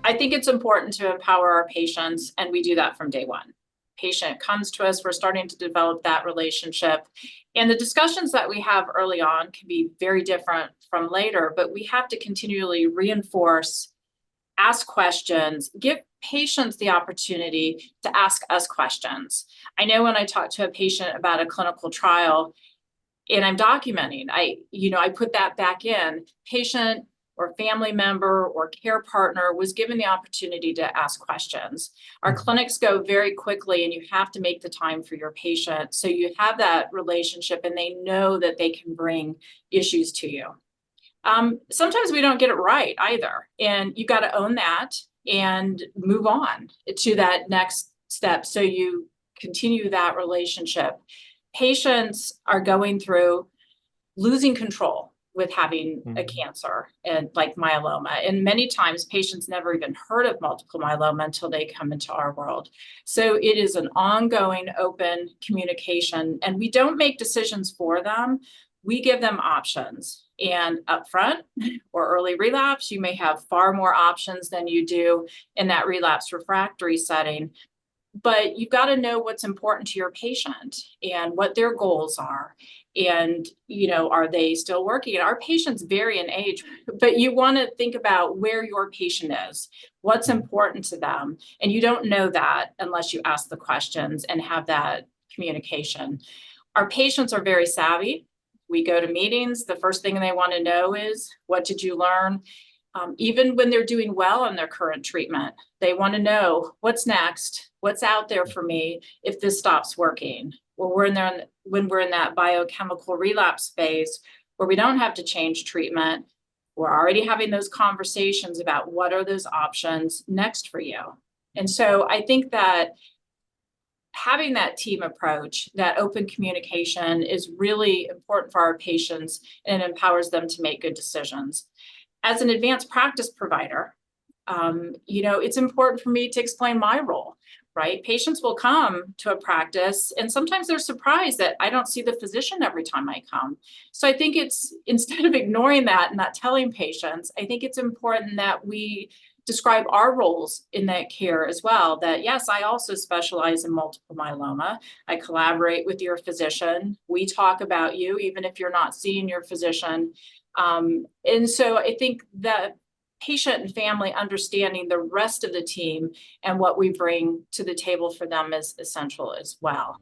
I think it's important to empower our patients, and we do that from day one. Patient comes to us, we're starting to develop that relationship. And the discussions that we have early on can be very different from later, but we have to continually reinforce, ask questions, give patients the opportunity to ask us questions. I know when I talk to a patient about a clinical trial and I'm documenting, I put that back in. Patient or family member or care partner was given the opportunity to ask questions. Our clinics go very quickly and you have to make the time for your patient. So you have that relationship and they know that they can bring issues to you. Sometimes we don't get it right either. And you got to own that and move on to that next step. So you continue that relationship. Patients are going through losing control with having a cancer and like myeloma. And many times patients never even heard of multiple myeloma until they come into our world. So it is an ongoing open communication, and we don't make decisions for them. We give them options. And upfront or early relapse, you may have far more options than you do in that relapse refractory setting. But you've got to know what's important to your patient and what their goals are. And, are they still working? Our patients vary in age, but you want to think about where your patient is, what's important to them. And you don't know that unless you ask the questions and have that communication. Our patients are very savvy. We go to meetings. The first thing they want to know is, what did you learn? Even when they're doing well on their current treatment, they want to know what's next, what's out there for me if this stops working. Or when we're in that biochemical relapse phase where we don't have to change treatment, we're already having those conversations about what are those options next for you. And so I think that having that team approach, that open communication is really important for our patients, and it empowers them to make good decisions. As an advanced practice provider, it's important for me to explain my role, right? Patients will come to a practice and sometimes they're surprised that I don't see the physician every time I come. So I think it's, instead of ignoring that and not telling patients, I think it's important that we describe our roles in that care as well. That yes, I also specialize in multiple myeloma. I collaborate with your physician. We talk about you, even if you're not seeing your physician. And so I think that patient and family understanding the rest of the team and what we bring to the table for them is essential as well.